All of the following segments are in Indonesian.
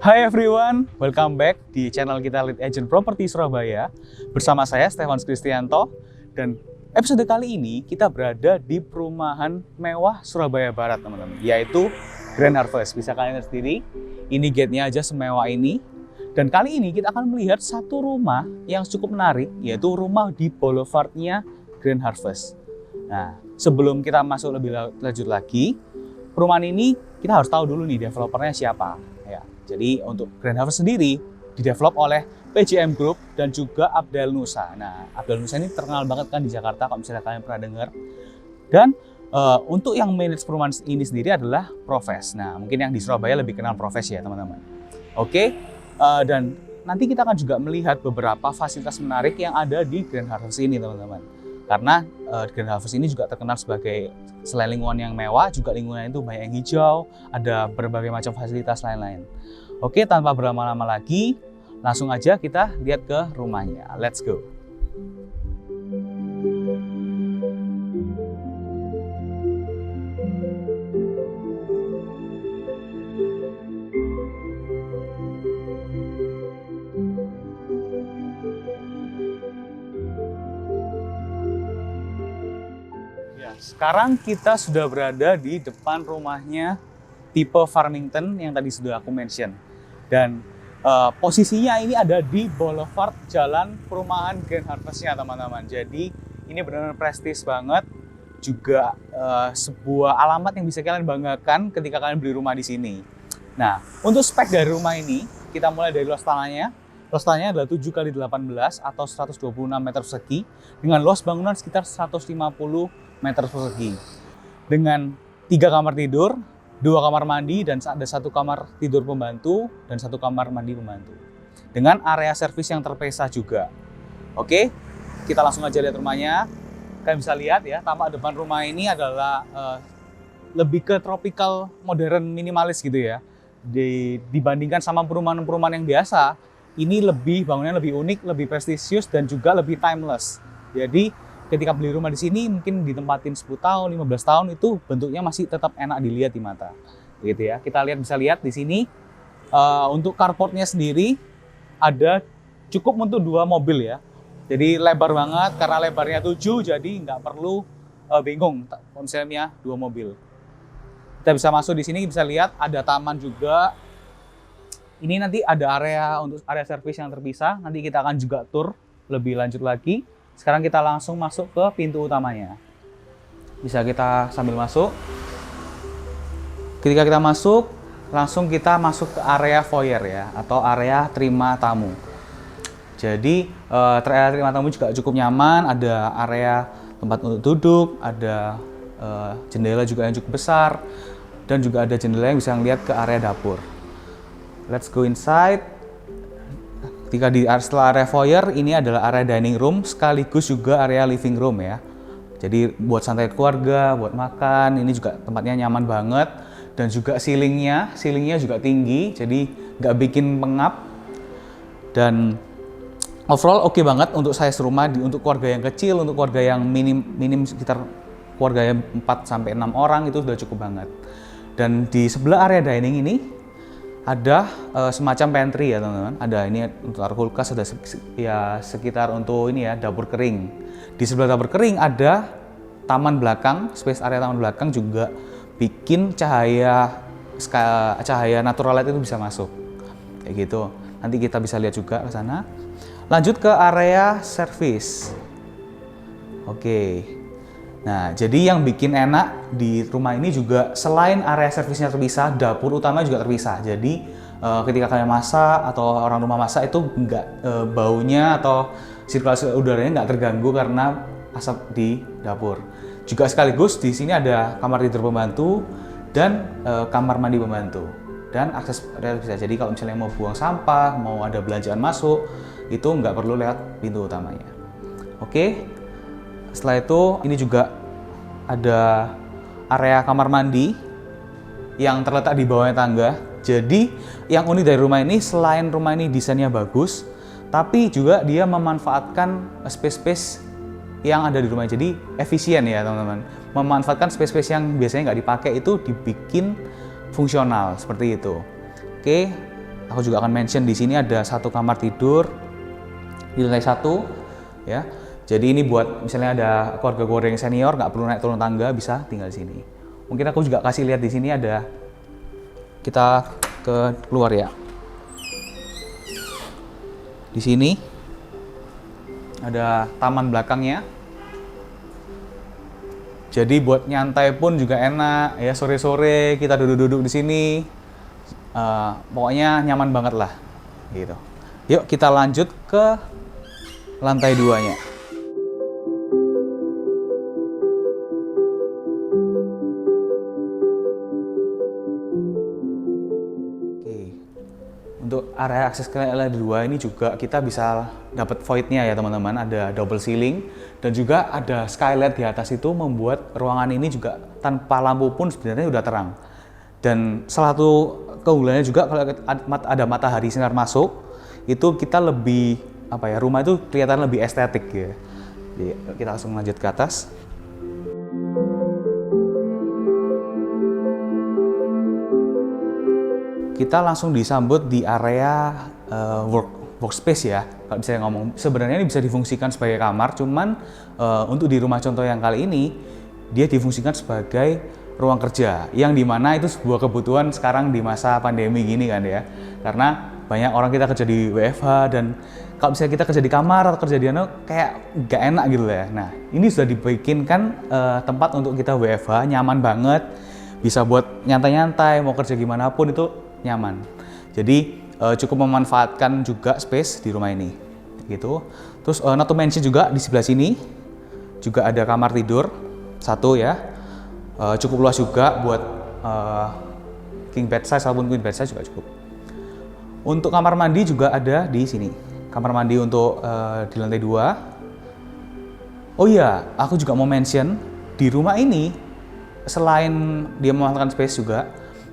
Hai everyone, welcome back di channel kita Lead Agent Property Surabaya. Bersama saya Stefanus Kristianto, dan episode kali ini kita berada di perumahan mewah Surabaya Barat teman-teman, yaitu Grand Harvest. Bisa kalian lihat sendiri, ini gate-nya aja semewah ini. Dan kali ini kita akan melihat satu rumah yang cukup menarik, yaitu rumah di boulevardnya Grand Harvest. Nah, sebelum kita masuk lebih lanjut lagi, perumahan ini kita harus tahu dulu nih developernya siapa. Ya, jadi untuk Grand Harvest sendiri didevelop oleh PJM Group dan juga Abdel Nusa. Nah, Abdel Nusa ini terkenal banget kan di Jakarta, kalau misalnya kalian pernah dengar. Dan untuk yang manage perumahan ini sendiri adalah Profes. Nah, mungkin yang di Surabaya lebih kenal Profes ya teman-teman. Oke, dan nanti kita akan juga melihat beberapa fasilitas menarik yang ada di Grand Harvest ini teman-teman. Karena Grand Harvest ini juga terkenal sebagai selain lingkungan yang mewah, juga lingkungan itu banyak yang hijau, ada berbagai macam fasilitas lain-lain. Oke, tanpa berlama-lama lagi, langsung aja kita lihat ke rumahnya. Let's go! Sekarang kita sudah berada di depan rumahnya tipe Farmington yang tadi sudah aku mention. Dan posisinya ini ada di Boulevard Jalan Perumahan Grand Harvest-nya teman-teman. Jadi ini benar-benar prestis banget. Juga sebuah alamat yang bisa kalian banggakan ketika kalian beli rumah di sini. Nah, untuk spek dari rumah ini, kita mulai dari luas tanahnya. Luas tanahnya adalah 7x18 atau 126 meter persegi dengan luas bangunan sekitar 150 meter persegi. Dengan 3 kamar tidur, 2 kamar mandi, dan ada 1 kamar tidur pembantu dan 1 kamar mandi pembantu. Dengan area servis yang terpisah juga. Oke, kita langsung aja lihat rumahnya. Kalian bisa lihat ya, taman depan rumah ini adalah lebih ke tropical modern minimalis gitu ya. Dibandingkan sama perumahan-perumahan yang biasa, ini bangunannya lebih unik, lebih prestisius, dan juga lebih timeless. Jadi ketika beli rumah di sini mungkin ditempatin 10 tahun, 15 tahun itu bentuknya masih tetap enak dilihat di mata. Gitu ya. Kita bisa lihat di sini untuk carportnya sendiri ada cukup untuk 2 mobil ya. Jadi lebar banget, karena lebarnya 7 jadi nggak perlu bingung konsepnya 2 mobil. Kita bisa masuk di sini, bisa lihat ada taman juga. Ini nanti ada untuk area servis yang terpisah. Nanti kita akan juga tour lebih lanjut lagi. Sekarang kita langsung masuk ke pintu utamanya. Bisa kita sambil masuk. Ketika kita masuk, langsung kita masuk ke area foyer ya, atau area terima tamu. Jadi area terima tamu juga cukup nyaman. Ada area tempat untuk duduk, ada jendela juga yang cukup besar, dan juga ada jendela yang bisa melihat ke area dapur. Let's go inside. Setelah area foyer, ini adalah area dining room sekaligus juga area living room ya. Jadi buat santai keluarga, buat makan, ini juga tempatnya nyaman banget. Dan juga ceilingnya juga tinggi, jadi nggak bikin pengap. Dan overall oke banget untuk size rumah, untuk keluarga yang kecil, untuk keluarga yang minim sekitar keluarga yang 4-6 orang itu sudah cukup banget. Dan di sebelah area dining ini ada semacam pantry ya teman-teman. Ada ini untuk taruh kulkas, ada ya sekitar untuk ini ya dapur kering. Di sebelah dapur kering ada taman belakang, space area taman belakang juga bikin cahaya natural light itu bisa masuk. Kayak gitu. Nanti kita bisa lihat juga ke sana. Lanjut ke area service. Oke. Nah, jadi yang bikin enak di rumah ini juga selain area servisnya terpisah, dapur utama juga terpisah. Jadi ketika kalian masak atau orang rumah masak itu nggak baunya atau sirkulasi udaranya nggak terganggu karena asap di dapur. Juga sekaligus di sini ada kamar tidur pembantu dan kamar mandi pembantu dan akses terpisah. Jadi kalau misalnya mau buang sampah, mau ada belanjaan masuk, itu nggak perlu lewat pintu utamanya. Oke. Setelah itu, ini juga ada area kamar mandi yang terletak di bawahnya tangga. Jadi, yang unik dari rumah ini, selain rumah ini desainnya bagus, tapi juga dia memanfaatkan space-space yang ada di rumah. Jadi, efisien ya teman-teman. Memanfaatkan space-space yang biasanya nggak dipakai itu dibikin fungsional, seperti itu. Oke, Aku juga akan mention di sini ada satu kamar tidur di lantai 1 ya. Jadi ini buat misalnya ada keluarga-keluarga yang senior nggak perlu naik turun tangga, bisa tinggal di sini. Mungkin aku juga kasih lihat di sini ada, kita keluar ya. Di sini ada taman belakangnya. Jadi buat nyantai pun juga enak ya, sore-sore kita duduk-duduk di sini. Pokoknya nyaman banget lah gitu. Yuk kita lanjut ke lantai 2-nya. Untuk area akses ke lantai 2 ini juga kita bisa dapat void-nya ya teman-teman, ada double ceiling dan juga ada skylight di atas, itu membuat ruangan ini juga tanpa lampu pun sebenarnya udah terang. Dan salah satu keunggulannya juga kalau ada matahari sinar masuk, itu kita lebih rumah itu kelihatan lebih estetik ya. Jadi kita langsung lanjut ke atas. Kita langsung disambut di area workspace ya. Kalau bisa ngomong, sebenarnya ini bisa difungsikan sebagai kamar, cuman untuk di rumah contoh yang kali ini dia difungsikan sebagai ruang kerja, yang dimana itu sebuah kebutuhan sekarang di masa pandemi gini kan ya. Karena banyak orang kita kerja di WFH, dan kalau misalnya kita kerja di kamar atau kerja di kayak nggak enak gitu ya. Nah ini sudah dibikinkan tempat untuk kita WFH, nyaman banget, bisa buat nyantai-nyantai, mau kerja gimana pun itu nyaman. Jadi cukup memanfaatkan juga space di rumah ini gitu. Terus not to mention juga di sebelah sini juga ada kamar tidur satu ya, cukup luas juga buat king bed size ataupun queen bed size juga cukup. Untuk kamar mandi juga ada di sini, kamar mandi untuk di lantai 2. Oh iya, aku juga mau mention di rumah ini selain dia memanfaatkan space juga,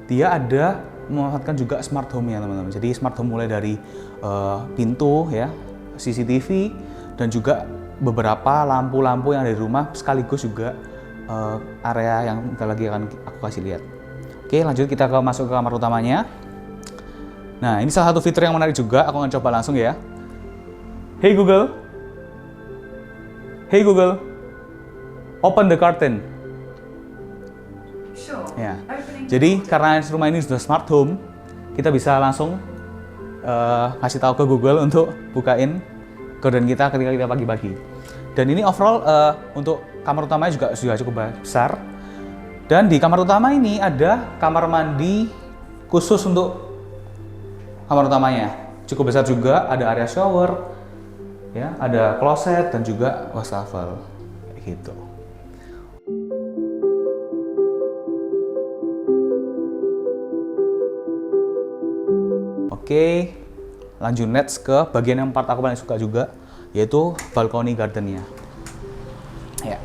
dia ada memanfaatkan juga smart home ya teman-teman. Jadi smart home mulai dari pintu ya, CCTV, dan juga beberapa lampu-lampu yang ada di rumah, sekaligus juga area yang kita lagi akan aku kasih lihat. Oke, lanjut kita masuk ke kamar utamanya. Nah ini salah satu fitur yang menarik juga, aku akan coba langsung ya. Hey Google, open the curtain. Ya. Jadi karena rumah ini sudah smart home, kita bisa langsung kasih tahu ke Google untuk bukain gorden kita ketika kita pagi-pagi. Dan ini overall untuk kamar utamanya juga sudah cukup besar. Dan di kamar utama ini ada kamar mandi khusus untuk kamar utamanya. Cukup besar juga, ada area shower, ya, ada kloset dan juga wastafel kayak gitu. Oke, lanjut next ke bagian yang part aku paling suka juga, yaitu balkoni gardennya. Ya,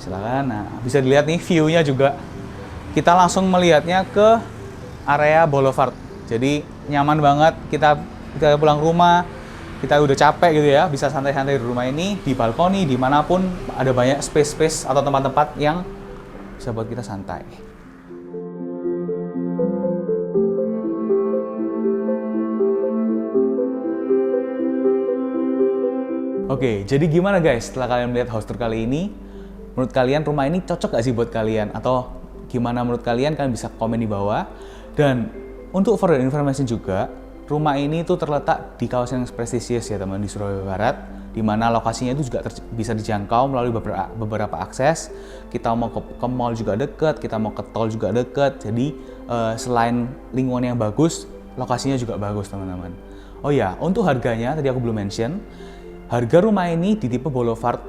silakan. Nah, bisa dilihat nih view-nya juga. Kita langsung melihatnya ke area boulevard. Jadi nyaman banget. Kita pulang rumah, kita udah capek gitu ya, bisa santai-santai di rumah ini, di balkoni, dimanapun ada banyak space-space atau tempat-tempat yang bisa buat kita santai. Oke, jadi gimana guys setelah kalian melihat house tour kali ini? Menurut kalian rumah ini cocok gak sih buat kalian? Atau gimana menurut kalian? Kalian bisa komen di bawah. Dan untuk further information juga, rumah ini tuh terletak di kawasan yang prestisius ya teman, di Surabaya Barat, di mana lokasinya itu juga bisa dijangkau melalui beberapa akses. Kita mau ke mall juga deket, kita mau ke tol juga deket. Jadi selain lingkungan yang bagus, lokasinya juga bagus teman-teman. Oh ya, untuk harganya tadi aku belum mention. Harga rumah ini di tipe boulevard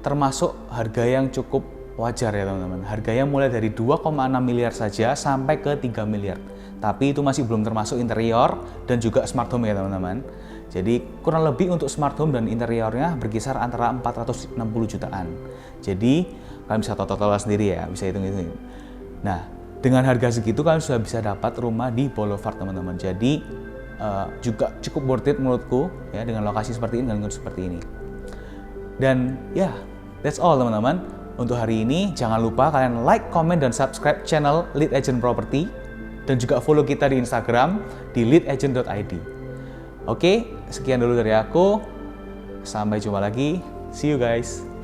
termasuk harga yang cukup wajar ya teman-teman. Harganya mulai dari 2,6 miliar saja sampai ke 3 miliar. Tapi itu masih belum termasuk interior dan juga smart home ya teman-teman. Jadi kurang lebih untuk smart home dan interiornya berkisar antara 460 jutaan. Jadi kalian bisa total sendiri ya, bisa hitung-hitung. Nah, dengan harga segitu kalian sudah bisa dapat rumah di boulevard teman-teman. Jadi juga cukup worth it menurutku ya, dengan lokasi seperti ini dan lingkungan seperti ini. Dan ya, that's all teman-teman. Untuk hari ini jangan lupa kalian like, comment, dan subscribe channel Lead Agent Property dan juga follow kita di Instagram di leadagent.id. Oke, sekian dulu dari aku. Sampai jumpa lagi. See you guys.